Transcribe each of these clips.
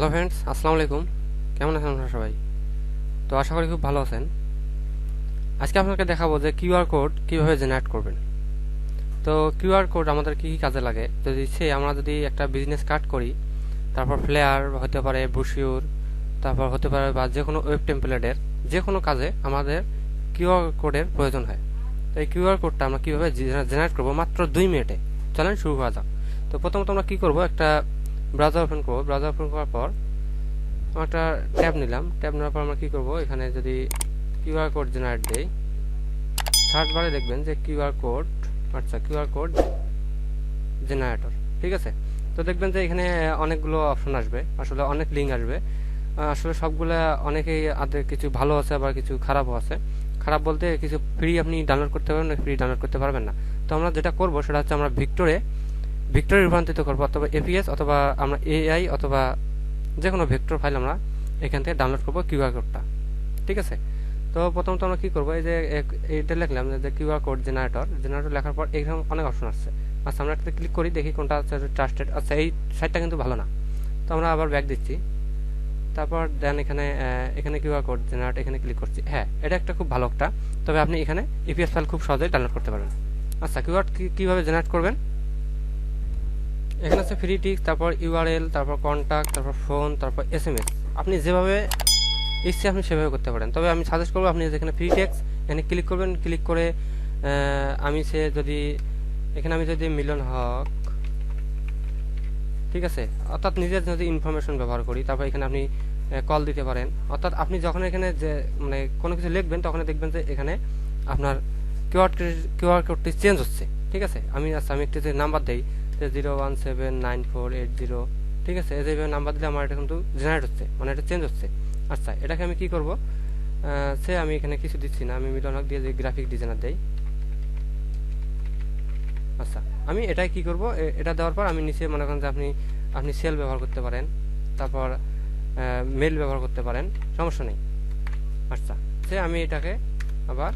Hello friends, আসসালামু আলাইকুম। কেমন আছেন আপনারা সবাই? তো আশা করি খুব ভালো আছেন। আজকে আপনাকে দেখাবো যে কিউআর কোড কিভাবে জেনারেট করবেন। তো কিউআর কোড আমাদের কি কাজে লাগে, আমরা যদি একটা বিজনেস কার্ড করি, তারপর ফ্লেয়ার হতে পারে, ব্রোশিওর, তারপর হতে পারে বা যে কোনো ওয়েব টেমপ্লেটের যে কোনো কাজে আমাদের কিউআর কোডের প্রয়োজন হয়। তো এই কিউআর কোডটা আমরা কীভাবে জেনারেট করবো মাত্র 2 মিনিটে। চলেন শুরু করা যাক। তো প্রথমত আমরা কী করবো, একটা ব্রাউজার ওপেন করবো। ব্রাউজার ওপেন করার পর একটা ট্যাব নিলাম। ট্যাব নেওয়ার পর আমরা কী করবো, এখানে যদি কিউআর কোড জেনারেট দেই, সার্চ বারে দেখবেন যে কিউআর কোড জেনারেটর, ঠিক আছে। তো দেখবেন যে এখানে অনেকগুলো অপশন আসবে, আসলে অনেক লিঙ্ক আসবে। আসলে সবগুলো অনেকেই কিছু ভালো আছে, আবার কিছু খারাপও আছে। খারাপ বলতে কিছু ফ্রি আপনি ডাউনলোড করতে পারবেন, ফ্রি ডাউনলোড করতে পারবেন না। তো আমরা যেটা করবো সেটা হচ্ছে আমরা ভিক্টরে রূপান্তরিত করবো, অথবা এপিএস, অথবা আমরা এআই, অথবা যে কোনো ভেক্টর ফাইল আমরা এখান থেকে ডাউনলোড করবো কিউআর কোডটা, ঠিক আছে। তো প্রথমত আমরা কী করবো, এই যে এইটা লিখলাম যে কিউআর কোড জেনারেটর লেখার পর এখানে অনেক অপশন আসছে। আচ্ছা, আমরা একটা ক্লিক করি, দেখি কোনটা হচ্ছে ট্রাস্টেড। আচ্ছা, এই সাইটটা কিন্তু ভালো না, তো আমরা আবার ব্যাক দিচ্ছি। তারপর দেন এখানে কিউআর কোড জেনারেট, এখানে ক্লিক করছি। হ্যাঁ, এটা একটা খুব ভালো একটা, তবে আপনি এখানে ইপিএস ফাইল খুব সহজেই ডাউনলোড করতে পারবেন। আচ্ছা, কিউআর কীভাবে জেনারেট করবেন, এখানে আছে ফ্রি টিক, তারপর ইউআরএল, তারপর কন্ট্যাক্ট, তারপর ফোন, তারপর এসএমএস। আপনি যেভাবে ইচ্ছে আপনি সেভাবে করতে পারেন, তবে আমি সাজেস্ট করবো আপনি যেখানে ফ্রি টেক্সট এখানে ক্লিক করবেন। ক্লিক করে আমি যদি মিলন হক, ঠিক আছে, অর্থাৎ নিজের যদি ইনফরমেশন ব্যবহার করি, তারপর এখানে আপনি কল দিতে পারেন। অর্থাৎ আপনি যখন এখানে যে কোনো কিছু লিখবেন, তখন দেখবেন যে এখানে আপনার কিউআর কোডটি চেঞ্জ হচ্ছে, ঠিক আছে। আমি একটি যে নাম্বার দিই, যে 0179480, ঠিক আছে, এইভাবে নাম্বার দিলে আমার এটা কিন্তু জেনারেট হচ্ছে, মানে এটা চেঞ্জ হচ্ছে। আচ্ছা, এটাকে আমি কি করব, আমি এখানে কিছু দিচ্ছি না, আমি মিলন হক দিয়ে যে গ্রাফিক ডিজাইনার দেই। আচ্ছা, আমি এটাই কি করব, এটা দেওয়ার পর আমি নিচে মনে করেন যে আপনি সেল ব্যবহার করতে পারেন, তারপর মেল ব্যবহার করতে পারেন, সমস্যা নেই। আচ্ছা, আমি এটাকে আবার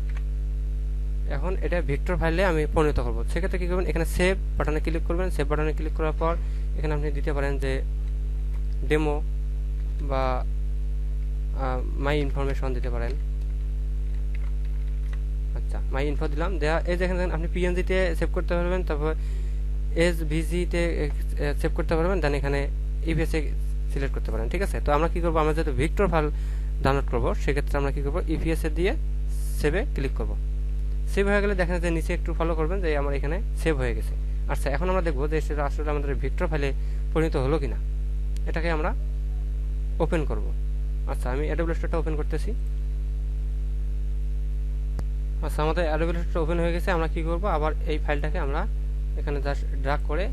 এখন এটা ভেক্টর ফাইলে আমি পরিণত করব। সেক্ষেত্রে কী করবেন, এখানে সেভ বাটনে ক্লিক করবেন। সেভ বাটনে ক্লিক করার পর এখানে আপনি দিতে পারেন যে ডেমো বা মাই ইনফরমেশন দিতে পারেন। আচ্ছা, মাই ইনফো দিলাম। এই যে এখানে আপনি পিএনজিতে সেভ করতে পারবেন, তারপর এসভিজিতে সেভ করতে পারবেন, দেন এখানে ইপিএসে সিলেক্ট করতে পারেন, ঠিক আছে। তো আমরা কী করবো, আমরা যেহেতু ভেক্টর ফাইল ডাউনলোড করবো, সেক্ষেত্রে আমরা কী করবো, ইপিএসে দিয়ে সেভে ক্লিক করব। সেভ হয়ে গেলে দেখেন যে নিচে একটু ফলো করবেন যে আমার এখানে সেভ হয়ে গেছে। আচ্ছা, এখন আমরা দেখবো যে সেটা আসলে আমাদের ভেক্টর ফাইলে পরিণত হলো কিনা। এটাকে আমরা ওপেন করব। আচ্ছা, আমি অ্যাডোবি স্টোরটা ওপেন করতেছি। আচ্ছা, আমাদের অ্যাডোবি স্টোরটা ওপেন হয়ে গেছে। আমরা কি করব, আবার এই ফাইলটাকে আমরা এখানে জাস্ট ড্র্যাগ করে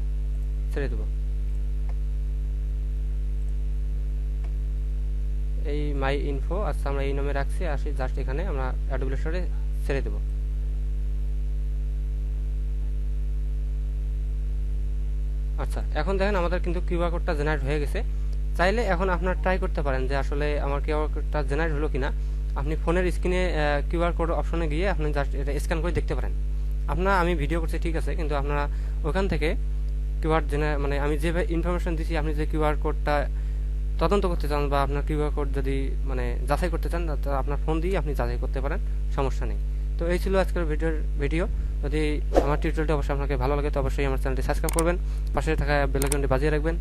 ছেড়ে দেব। এই মাই ইনফো, আচ্ছা আমরা এই নামে রাখছি, আসি জাস্ট এখানে আমরা অ্যাডোবি স্টোরে ছেড়ে দেব। আচ্ছা, এখন দেখেন আমাদের কিন্তু কিউআর কোডটা জেনারেট হয়ে গেছে। চাইলে এখন আপনার ট্রাই করতে পারেন যে আসলে আমার কিউআর কোডটা জেনারেট হলো কিনা। আপনি ফোনের স্ক্রিনে কিউআর কোড অপশনে গিয়ে আপনি জাস্ট এটা স্ক্যান করে দেখতে পারেন। আমি ভিডিও করছি, ঠিক আছে, কিন্তু আপনারা ওখান থেকে কিউআর আমি যে ইনফরমেশন দিচ্ছি, আপনি যে কিউআর কোডটা তদন্ত করতে চান বা আপনার কিউআর কোড যদি যাচাই করতে চান, আপনার ফোন দিয়ে আপনি যাচাই করতে পারেন, সমস্যা নেই। তো এই ছিল আজকের ভিডিও। যদি আমার টিউটোরিয়ালটি অবশ্যই আপনাকে ভালো লাগে, তো অবশ্যই আমার চ্যানেলটি সাবস্ক্রাইব করবেন, পাশে থাকা বেল আইকনটি বাজিয়ে রাখবেন।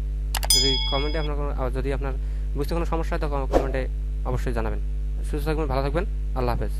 যদি আপনার বুঝতে কোনো সমস্যা হয়, তো কমেন্টে অবশ্যই জানাবেন। সুস্থ থাকবেন, ভালো থাকবেন, আল্লাহ হাফেজ।